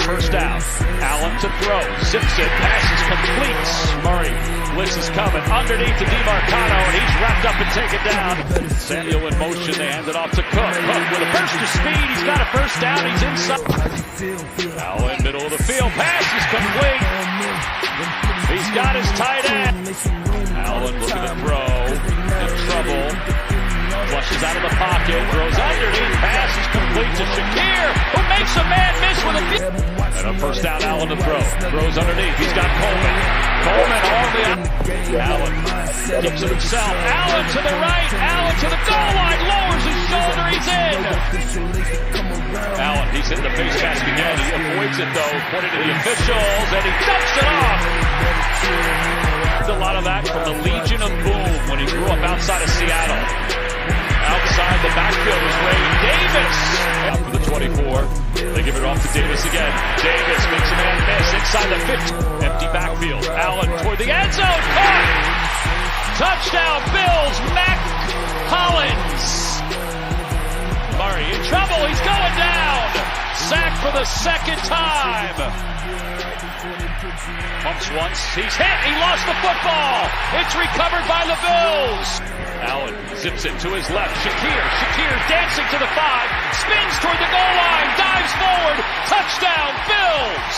first down. Allen to throw. Zips it. Passes complete. Murray. Blitz is coming. Underneath to DeMarcano, and he's wrapped up and taken down. Samuel in motion. They hand it off to Cook. Cook with a burst of speed. He's got a first down. He's inside. Allen, middle of the field. Pass is complete. He's got his tight end. Allen looking to throw. In trouble. Flushes out of the pocket. Throws underneath. Pass is complete to Shakir, who makes a man miss with a and a first down. Allen to throw. Throws underneath. He's got Coleman. Coleman all the Allen keeps it himself. Allen to the right. Allen to the goal line. Lowers his shoulder. He's in. Allen, he's hitting the face mask again. He avoids it though, according to the officials, and he dumps it off. A lot of that from the Legion of Boom when he grew up outside of Seattle. Outside the backfield is Ray Davis. Out for the 24. They give it off to Davis again. Davis makes a man miss inside the 50. Empty backfield. Allen toward the end zone. Caught. Touchdown Bills. Mac Hollins. Murray in trouble. He's going down. Sacked for the second time. Pumps once. He's hit. He lost the football. It's recovered by the Bills. Allen zips it to his left. Shakir dancing to the 5. Spins toward the goal line. Dives forward. Touchdown Bills.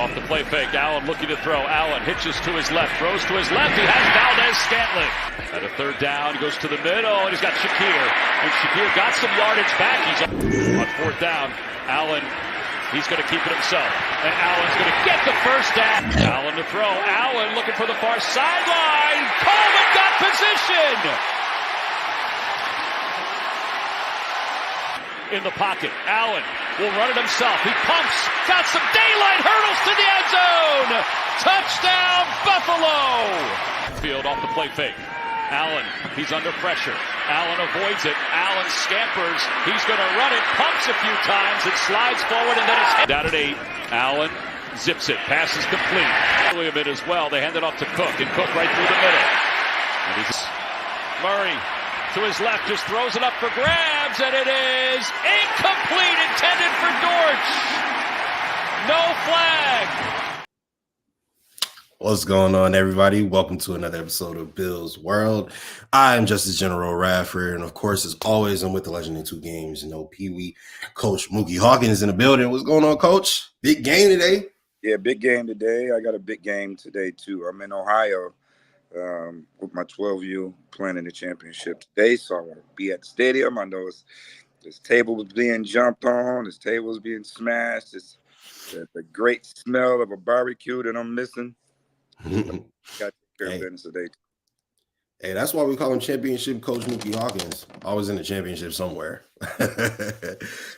Off the play fake. Allen looking to throw. Allen hitches to his left. Throws to his left. He has Valdez-Scantling. At a third down, he goes to the middle, and he's got Shakir. And Shakir got some yardage back. He's on fourth down. Allen, he's going to keep it himself. And Allen's going to get the first down. Allen to throw. Allen looking for the far sideline. Coleman got position. In the pocket. Allen will run it himself. He pumps. Got some daylight. Hurdles to the end zone. Touchdown Buffalo. Field off the play fake. Allen, he's under pressure. Allen avoids it. Allen scampers. He's going to run it. Pumps a few times. It slides forward and then it's hit. Down at 8. Allen zips it. Pass is complete. Early a bit as well. They hand it off to Cook, and Cook right through the middle. And he's Murray to his left just throws it up for grabs, and it is incomplete. Intended for Dortch. No flag. What's going on, everybody? Welcome to another episode of Bill's World. I'm Justice General Radford, and of course, as always, I'm with the Legend in Two Games. You know, Pee Wee, Coach Muki Hawkins in the building. What's going on, Coach? Big game today. Yeah, big game today. I got a big game today too. I'm in Ohio with my 12U playing in the championship today, so I want to be at the stadium. I know this table was being jumped on, this table was being smashed. It's the great smell of a barbecue that I'm missing. Got to take care of business today. Hey, that's why we call him Championship Coach Muki Hawkins. Always in the championship somewhere.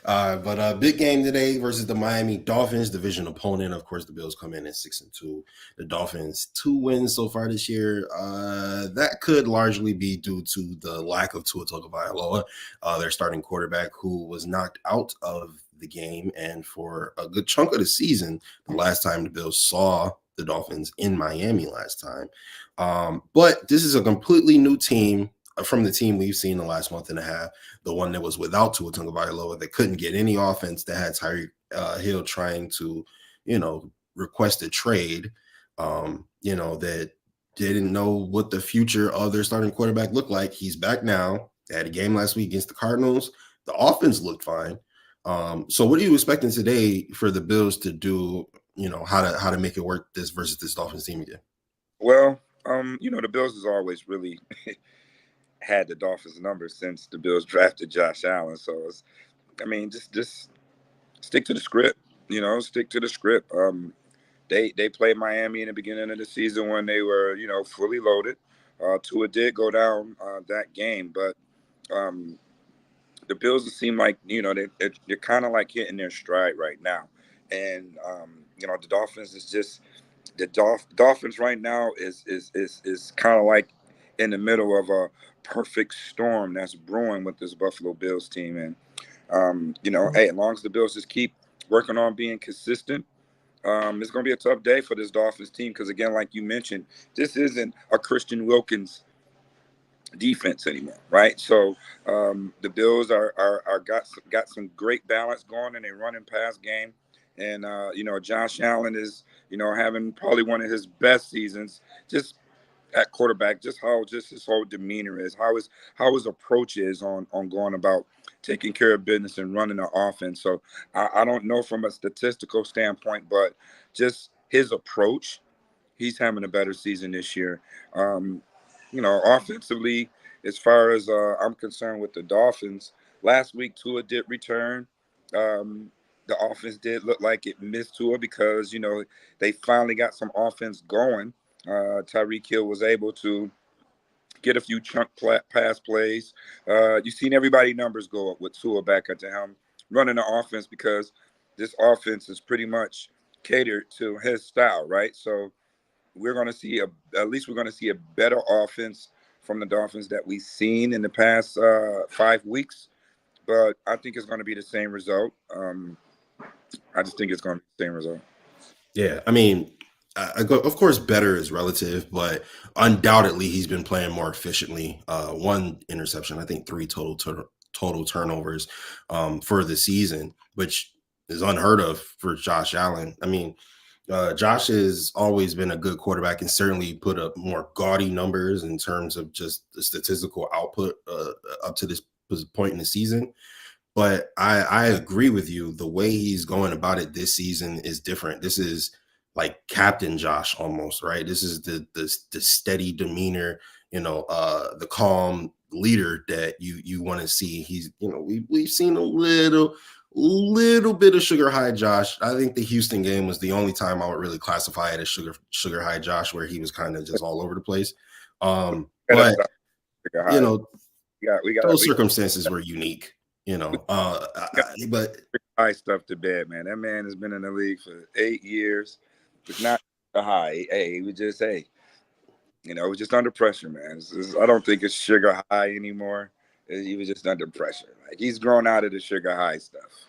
But big game today versus the Miami Dolphins, division opponent. Of course, the Bills come in at 6-2. The Dolphins 2 wins so far this year. That could largely be due to the lack of Tua Tagovailoa, their starting quarterback, who was knocked out of the game. And for a good chunk of the season, the last time the Bills saw the Dolphins in Miami last time. But this is a completely new team from the team we've seen the last month and a half, the one that was without Tua Tagovailoa, that couldn't get any offense, that had Tyreek Hill trying to, request a trade, that didn't know what the future of their starting quarterback looked like. He's back now. They had a game last week against the Cardinals. The offense looked fine. So what are you expecting today for the Bills to do, how to make it work this versus this Dolphins team again? Well, the Bills has always really had the Dolphins number since the Bills drafted Josh Allen. So just stick to the script, stick to the script. They played Miami in the beginning of the season when they were, fully loaded. Tua did go down that game, but the Bills seem like, they're kind of like hitting their stride right now. And, the Dolphins is just the Dolphins right now is kind of like in the middle of a perfect storm that's brewing with this Buffalo Bills team. And, hey, as long as the Bills just keep working on being consistent, it's going to be a tough day for this Dolphins team because, again, like you mentioned, this isn't a Christian Wilkins defense anymore, right? So the Bills are got some great balance going in a running pass game. And Josh Allen is having probably one of his best seasons. Just at quarterback, just how just his whole demeanor is, how his approach is on going about taking care of business and running the offense. So I don't know from a statistical standpoint, but just his approach, he's having a better season this year. Um, Offensively, as far as I'm concerned with the Dolphins, last week Tua did return. Um, the offense did look like it missed Tua because they finally got some offense going. Tyreek Hill was able to get a few chunk pass plays. You've seen everybody numbers go up with Tua back at the helm, running the offense because this offense is pretty much catered to his style, right? So we're going to see at least we're going to see a better offense from the Dolphins that we've seen in the past 5 weeks. But I think it's going to be the same result. I just think it's going to be the same result. Yeah, I mean, of course, better is relative, but undoubtedly he's been playing more efficiently. One interception, I think three total turnovers for the season, which is unheard of for Josh Allen. I mean, Josh has always been a good quarterback and certainly put up more gaudy numbers in terms of just the statistical output up to this point in the season. But I agree with you. The way he's going about it this season is different. This is like Captain Josh almost, right? This is the steady demeanor, the calm leader that you want to see. He's, we've seen a little bit of sugar high Josh. I think the Houston game was the only time I would really classify it as sugar high Josh, where he was kind of just all over the place. But those circumstances were unique. But high stuff to bed, man. That man has been in the league for 8 years. It's not a high. Hey, he was just it was just under pressure, man. I don't think it's sugar high anymore. He was just under pressure. Like, he's grown out of the sugar high stuff.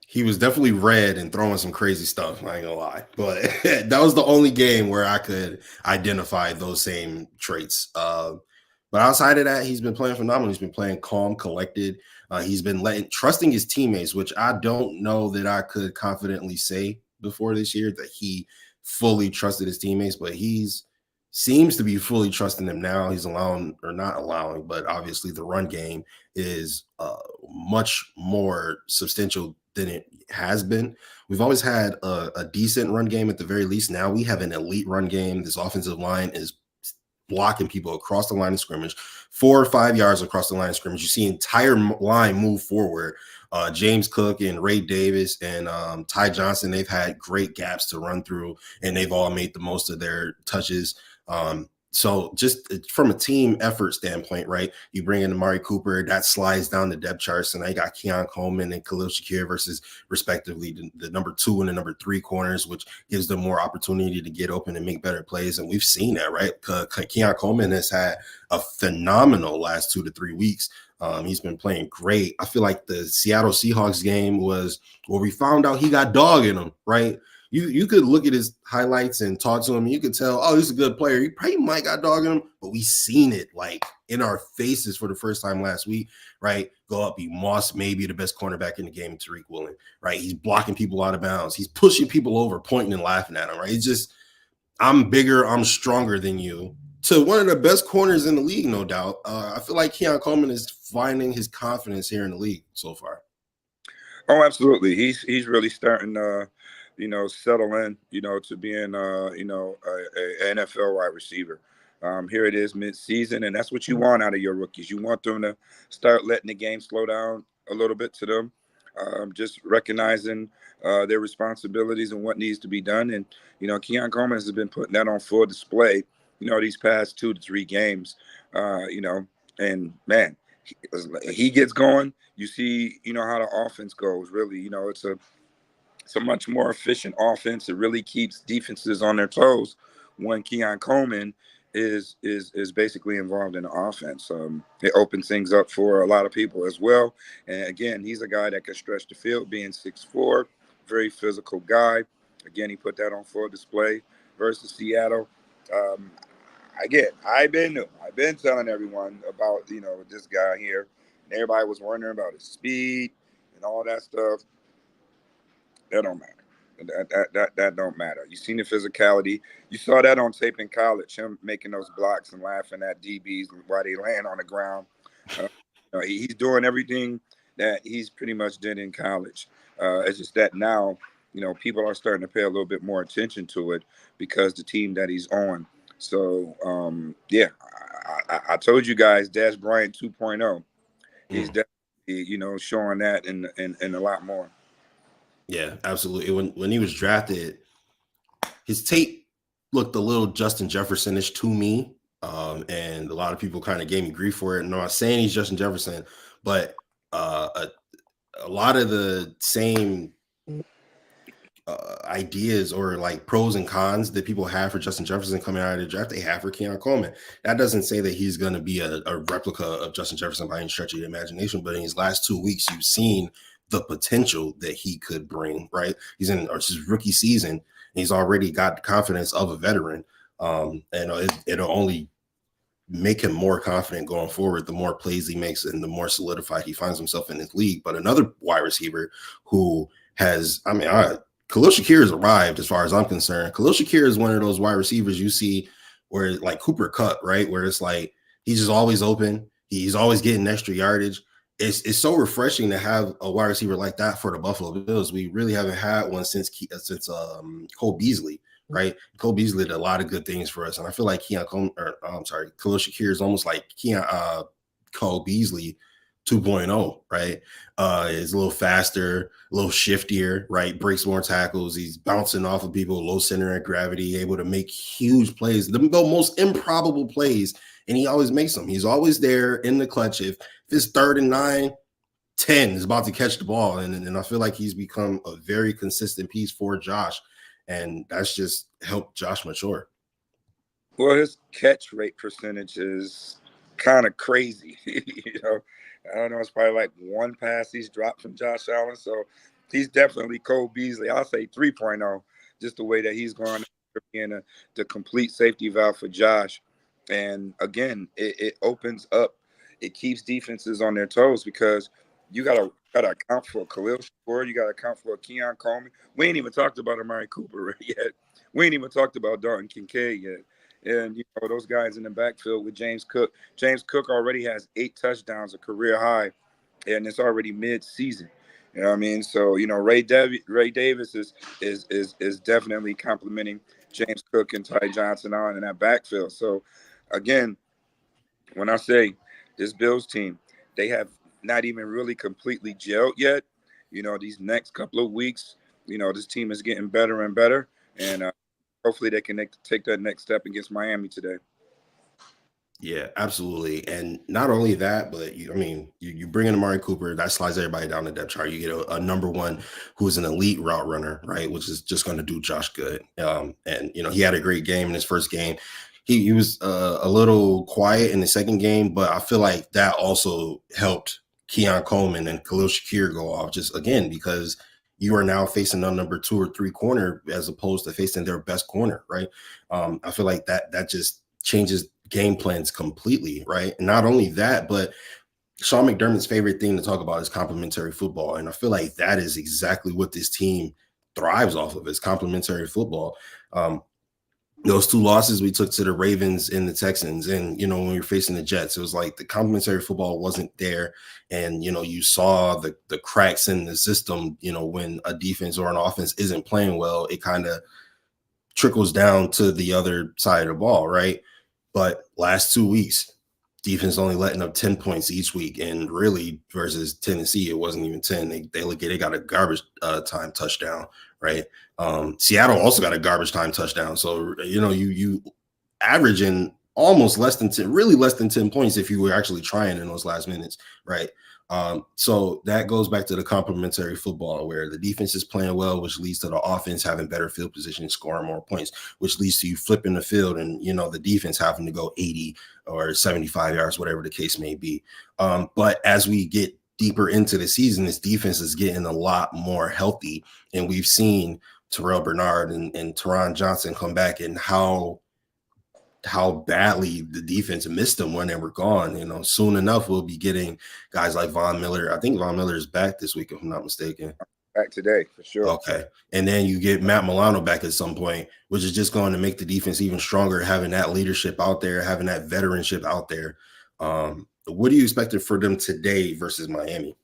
He was definitely red and throwing some crazy stuff. I ain't gonna lie, but that was the only game where I could identify those same traits. But outside of that, he's been playing phenomenal. He's been playing calm, collected. He's been trusting his teammates, which I don't know that I could confidently say before this year that he fully trusted his teammates, but seems to be fully trusting them now. He's not allowing, but obviously the run game is much more substantial than it has been. We've always had a decent run game at the very least. Now we have an elite run game. This offensive line is blocking people across the line of scrimmage, 4 or 5 yards across the line of scrimmage. You see entire line move forward. James Cook and Ray Davis and Ty Johnson, they've had great gaps to run through, and they've all made the most of their touches. So just from a team effort standpoint, right, you bring in Amari Cooper, that slides down the depth charts, and I got Keon Coleman and Khalil Shakir versus respectively the number 2 and the number 3 corners, which gives them more opportunity to get open and make better plays. And we've seen that, right? Keon Coleman has had a phenomenal last 2 to 3 weeks. He's been playing great. I feel like the Seattle Seahawks game was where we found out he got dog in him, right? You could look at his highlights and talk to him, and you could tell, oh, he's a good player. He probably might got dog in him, but we seen it like in our faces for the first time last week, right? Go up, be Moss, maybe the best cornerback in the game, Tariq Woolen, right? He's blocking people out of bounds. He's pushing people over, pointing and laughing at them, right? It's just, I'm bigger, I'm stronger than you. To one of the best corners in the league, no doubt. I feel like Keon Coleman is finding his confidence here in the league so far. Oh, absolutely. He's really starting settle in, to being, a NFL wide receiver. Here it is mid-season, and that's what you want out of your rookies. You want them to start letting the game slow down a little bit to them, just recognizing their responsibilities and what needs to be done. And, Keon Coleman has been putting that on full display, these past 2 to 3 games, and, man, he gets going. You see, how the offense goes, really. It's a much more efficient offense. It really keeps defenses on their toes when Keon Coleman is basically involved in the offense. It opens things up for a lot of people as well. And again, he's a guy that can stretch the field, being 6'4", very physical guy. Again, he put that on full display versus Seattle. Again, I've been telling everyone about, this guy here. And everybody was wondering about his speed and all that stuff. That don't matter. That don't matter. You seen the physicality. You saw that on tape in college. Him making those blocks and laughing at DBs while they land on the ground. He's doing everything that he's pretty much did in college. It's just that now, people are starting to pay a little bit more attention to it because the team that he's on. So, yeah, I told you guys, Des Bryant 2.0. He's definitely, showing that and a lot more. Yeah, absolutely. When he was drafted, his tape looked a little Justin Jefferson-ish to me. And a lot of people kind of gave me grief for it. And I'm not saying he's Justin Jefferson, but a lot of the same ideas or like pros and cons that people have for Justin Jefferson coming out of the draft, they have for Keon Coleman. That doesn't say that he's going to be a replica of Justin Jefferson by any stretch of the imagination, but in his last 2 weeks, you've seen the potential that he could bring, right? He's in his rookie season, and he's already got the confidence of a veteran. And it'll only make him more confident going forward the more plays he makes and the more solidified he finds himself in this league. But another wide receiver who has, Khalil Shakir has arrived as far as I'm concerned. Khalil Shakir is one of those wide receivers you see where like Cooper Kupp, right? Where it's like he's just always open. He's always getting extra yardage. It's so refreshing to have a wide receiver like that for the Buffalo Bills. We really haven't had one since Cole Beasley, right? Cole Beasley did a lot of good things for us. And I feel like Khalil Shakir is almost like Cole Beasley 2.0, right? Is a little faster, a little shiftier, right? Breaks more tackles. He's bouncing off of people, low center of gravity, able to make huge plays, the most improbable plays, and he always makes them. He's always there in the clutch. If it's 3rd and 9, 10 is about to catch the ball, and I feel like he's become a very consistent piece for Josh, and that's just helped Josh mature. Well, his catch rate percentage is kind of crazy. I don't know. It's probably like one pass he's dropped from Josh Allen. So he's definitely Cole Beasley. I'll say 3.0, just the way that he's going to be in the complete safety valve for Josh. And again, it opens up. It keeps defenses on their toes because you gotta account for Khalil Shakir. You gotta account for Keon Coleman. We ain't even talked about Amari Cooper yet. We ain't even talked about Dalton Kincaid yet. And, those guys in the backfield with James Cook. James Cook already has 8 touchdowns, a career high, and it's already mid-season. You know what I mean? So, Ray Davis is definitely complimenting James Cook and Ty Johnson on in that backfield. So, again, when I say this Bills team, they have not even really completely gelled yet. These next couple of weeks, this team is getting better and better. And hopefully they can take that next step against Miami today. Yeah, absolutely. And not only that, but you bring in Amari Cooper, that slides everybody down the depth chart. You get a number one who is an elite route runner, right? Which is just going to do Josh good. And he had a great game in his first game. He was a little quiet in the second game, but I feel like that also helped Keon Coleman and Khalil Shakir go off just again, because you are now facing a number 2 or 3 corner as opposed to facing their best corner, right? I feel like that just changes game plans completely, right? And not only that, but Sean McDermott's favorite thing to talk about is complementary football. And I feel like that is exactly what this team thrives off of, is complementary football. Those 2 losses we took to the Ravens and the Texans, and when we were facing the Jets, it was like the complementary football wasn't there, and you saw the cracks in the system. When a defense or an offense isn't playing well, it kind of trickles down to the other side of the ball, right? But last 2 weeks, defense only letting up 10 points each week, and really versus Tennessee, it wasn't even 10. They got a garbage time touchdown, right? Seattle also got a garbage time touchdown. So you averaging almost less than 10, really less than 10 points if you were actually trying in those last minutes, right? So that goes back to the complementary football, where the defense is playing well, which leads to the offense having better field position, scoring more points, which leads to you flipping the field and, the defense having to go 80 or 75 yards, whatever the case may be. But as we get deeper into the season, this defense is getting a lot more healthy, and we've seen Terrell Bernard and Teron Johnson come back, and how badly the defense missed them when they were gone. Soon enough, we'll be getting guys like Von Miller. I think Von Miller is back this week, if I'm not mistaken. back today for sure. Okay. And then you get Matt Milano back at some point, which is just going to make the defense even stronger, having that leadership out there, having that veteranship out there. What do you expect for them today versus Miami?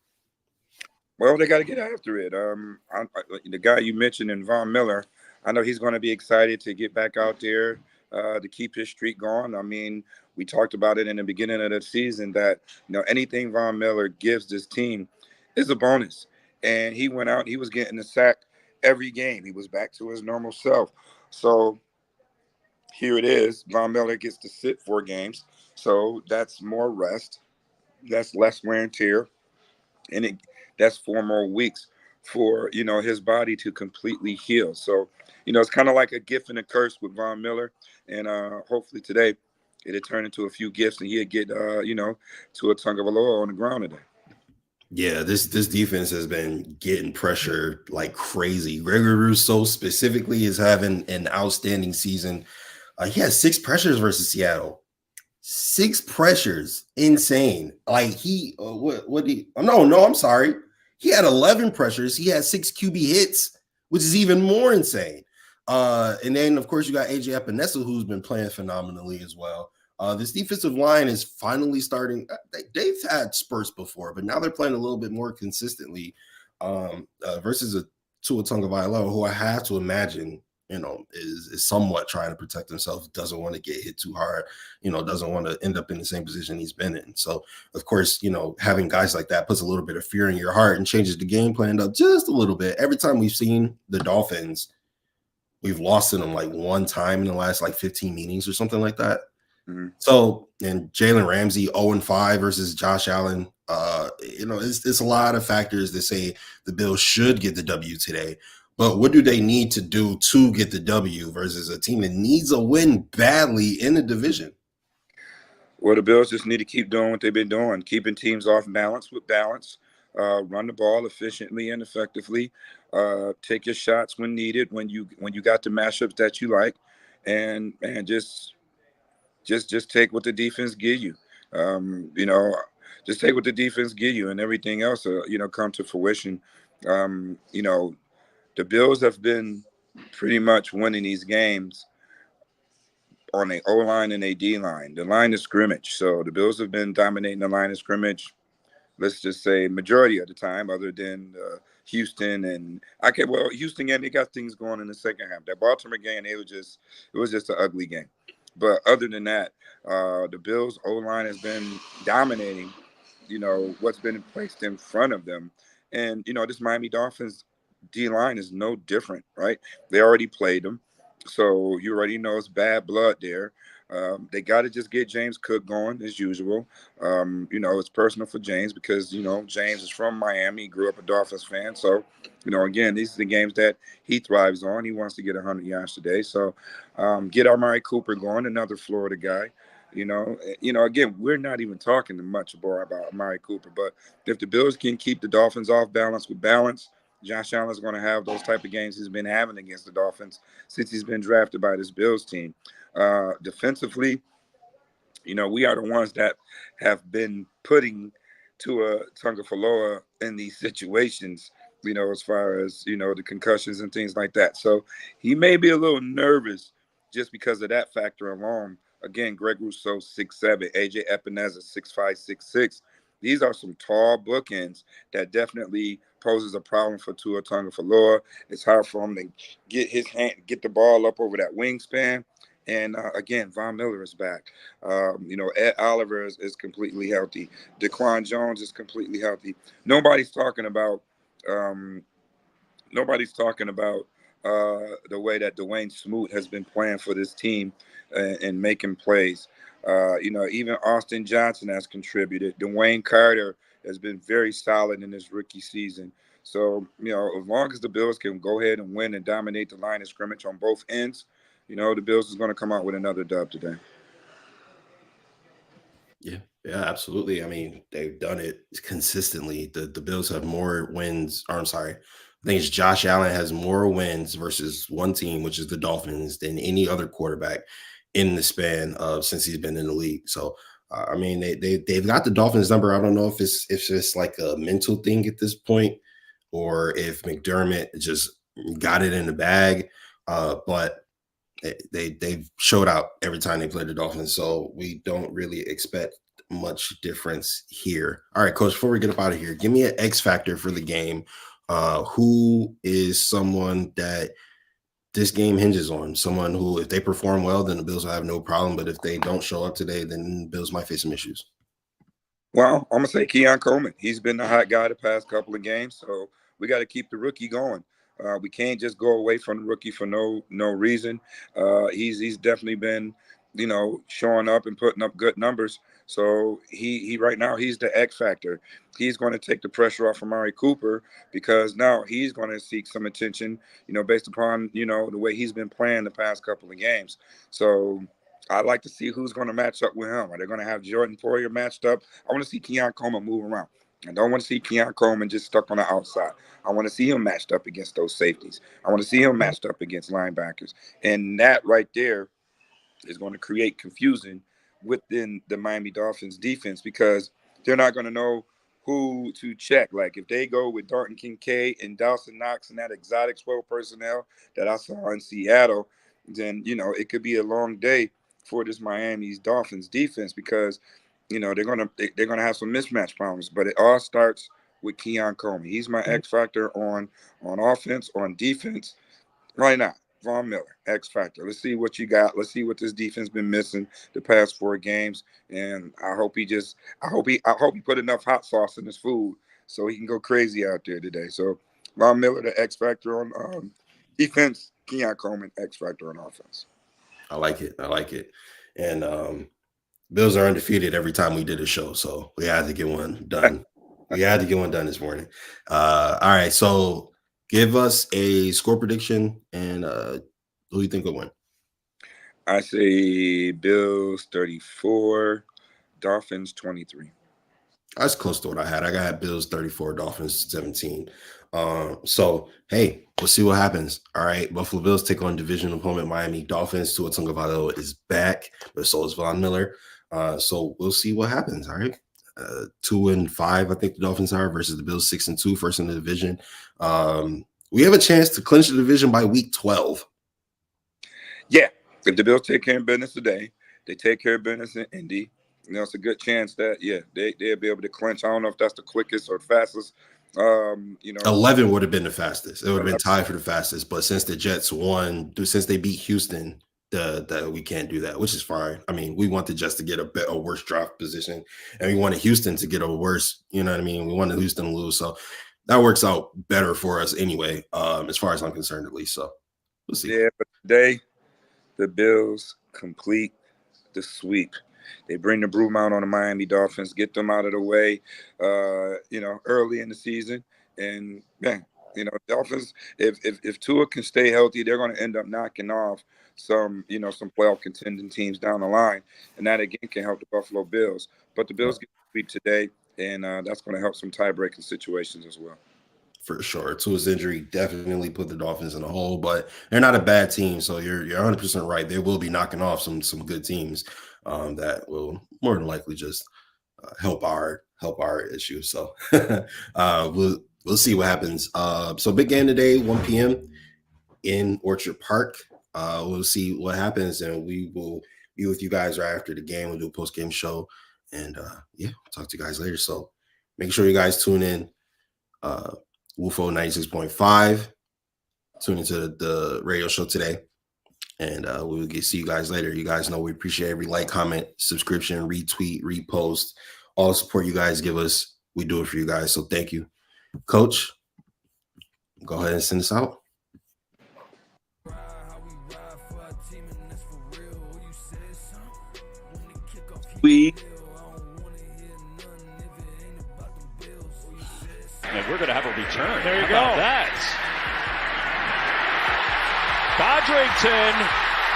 Well, they got to get after it. The guy you mentioned, in Von Miller, I know he's going to be excited to get back out there to keep his streak going. I mean, we talked about it in the beginning of the season that anything Von Miller gives this team is a bonus. And he went out, he was getting a sack every game. He was back to his normal self. So here it is. Von Miller gets to sit 4 games, so that's more rest, that's less wear and tear, and that's 4 more weeks for his body to completely heal. So it's kind of like a gift and a curse with Von Miller, and hopefully today it'll turn into a few gifts and he'll get to a tongue of a lower on the ground today. Yeah, this defense has been getting pressure like crazy. Gregory Rousseau specifically is having an outstanding season. He has 6 pressures versus Seattle. 6 pressures, insane. Like he, I'm sorry. He had 11 pressures. He had 6 QB hits, which is even more insane. And then of course you got AJ Epinesa, who's been playing phenomenally as well. This defensive line is finally starting. They've had spurts before, but now they're playing a little bit more consistently versus a Tua Tagovailoa, who I have to imagine is somewhat trying to protect himself, doesn't want to get hit too hard, doesn't want to end up in the same position he's been in. So, of course, having guys like that puts a little bit of fear in your heart and changes the game plan up just a little bit. Every time we've seen the Dolphins, we've lost to them like 1 time in the last like 15 meetings or something like that. Mm-hmm. So, and Jalen Ramsey 0-5 versus Josh Allen. It's a lot of factors that say the Bills should get the W today. But what do they need to do to get the W versus a team that needs a win badly in the division? Well, the Bills just need to keep doing what they've been doing, keeping teams off balance with balance, run the ball efficiently and effectively, take your shots when needed, when you got the matchups that you like, and just take what the defense give you. Just take what the defense give you, and everything else, come to fruition. The Bills have been pretty much winning these games on a O-line and a D-line, the line of scrimmage. So the Bills have been dominating the line of scrimmage, let's just say majority of the time, other than Houston and Houston, and they got things going in the second half. That Baltimore game, it was just an ugly game. But other than that, the Bills O-line has been dominating, what's been placed in front of them. And, this Miami Dolphins D-line is no different, right? They already played them. So you already know it's bad blood there. They got to just get James Cook going as usual. It's personal for James because, James is from Miami, grew up a Dolphins fan. So, again, these are the games that he thrives on. He wants to get 100 yards today. So get Amari Cooper going, another Florida guy. Again, we're not even talking much more about Amari Cooper. But if the Bills can keep the Dolphins off balance with balance, Josh Allen is going to have those type of games he's been having against the Dolphins since he's been drafted by this Bills team. Defensively, we are the ones that have been putting Tua Tagovailoa in these situations, as far as, the concussions and things like that. So he may be a little nervous just because of that factor alone. Again, Greg Rousseau, 6'7", AJ Epinesa, 6'5", 6'6". These are some tall bookends that definitely poses a problem for Tua Tagovailoa. It's hard for him to get the ball up over that wingspan. And again, Von Miller is back. Ed Oliver is completely healthy. Daquan Jones is completely healthy. Nobody's talking about the way that Dwayne Smoot has been playing for this team and making plays. Even Austin Johnson has contributed. Dwayne Carter has been very solid in his rookie season. So, as long as the Bills can go ahead and win and dominate the line of scrimmage on both ends, the Bills is going to come out with another dub today. Yeah, absolutely. I mean, they've done it consistently. The Bills have more wins. Or I'm sorry. I think it's Josh Allen has more wins versus one team, which is the Dolphins, than any other quarterback in the span of since he's been in the league. So, I mean, they've got the Dolphins number. I don't know if it's like a mental thing at this point, or if McDermott just got it in the bag. But they've showed out every time they play the Dolphins, so we don't really expect much difference here. All right, Coach, before we get up out of here, give me an X factor for the game. Who is someone that this game hinges on? Someone who, if they perform well, then the Bills will have no problem. But if they don't show up today, then the Bills might face some issues. Well, I'm going to say Keon Coleman. He's been the hot guy the past couple of games, so we got to keep the rookie going. We can't just go away from the rookie for no reason. He's definitely been, showing up and putting up good numbers. So he right now, he's the X factor. He's going to take the pressure off of Amari Cooper, because now he's going to seek some attention, based upon, the way he's been playing the past couple of games. So I'd like to see who's going to match up with him. Are they going to have Jordan Poyer matched up? I want to see Keon Coleman move around. I don't want to see Keon Coleman just stuck on the outside. I want to see him matched up against those safeties. I want to see him matched up against linebackers. And that right there is going to create confusion within the Miami Dolphins defense, because they're not going to know who to check. Like if they go with Dalton Kincaid and Dawson Knox and that exotic 12 personnel that I saw in Seattle, then, it could be a long day for this Miami Dolphins defense, because they're gonna have some mismatch problems. But it all starts with Keon Coleman. He's my X factor on offense, on defense. Right now, Von Miller, X factor. Let's see what you got. Let's see what this defense been missing the past 4 games. And I hope he put enough hot sauce in his food so he can go crazy out there today. So Von Miller, the X factor on defense. Keon Coleman, X factor on offense. I like it. And Bills are undefeated every time we did a show, so we had to get one done. This morning. All right, so give us a score prediction, and who do you think will win? I say Bills 34, Dolphins 23. That's close to what I had. I got Bills 34, Dolphins 17. So, hey, we'll see what happens. All right, Buffalo Bills take on division opponent Miami Dolphins. Tua Tagovailoa is back, but so is Von Miller. So we'll see what happens. All right, 2-5, I think the Dolphins are, versus the Bills 6-2, first in the division. We have a chance to clinch the division by week 12. Yeah, if the Bills take care of business today, they take care of business in Indy. It's a good chance that they'll be able to clinch. I don't know if that's the quickest or fastest. 11 would have been the fastest. It would have been tied for the fastest. But since the Jets won, since they beat Houston, we can't do that, which is fine. I mean, we want the Jets to get a worse draft position, and we wanted Houston to get a worse. You know what I mean? We wanted Houston to lose, so that works out better for us anyway, as far as I'm concerned, at least. So we'll see. Yeah, but today the Bills complete the sweep. They bring the broom out on the Miami Dolphins, get them out of the way, early in the season. And, Dolphins, if Tua can stay healthy, they're going to end up knocking off some playoff contending teams down the line. And that, again, can help the Buffalo Bills. But the Bills get the sweep today, and that's going to help some tie-breaking situations as well. For sure. Tua's injury definitely put the Dolphins in a hole, but they're not a bad team. So you're 100% right. They will be knocking off some good teams that will more than likely just help our issue. So we'll see what happens. So big game today, 1 p.m. in Orchard Park. We'll see what happens, and we will be with you guys right after the game. We'll do a post-game show, and talk to you guys later. So make sure you guys tune in. WUFO 96.5. Tune into the radio show today, and we'll see you guys later. You guys know we appreciate every like, comment, subscription, retweet, repost, all the support you guys give us. We do it for you guys, so thank you. Coach, go ahead and send us out. And we're going to have a return. There you go. That. Bodrington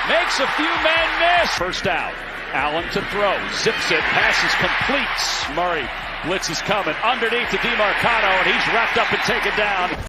makes a few men miss. First out. Allen to throw. Zips it. Passes complete. Murray. Blitz is coming underneath to DeMarcano, and he's wrapped up and taken down.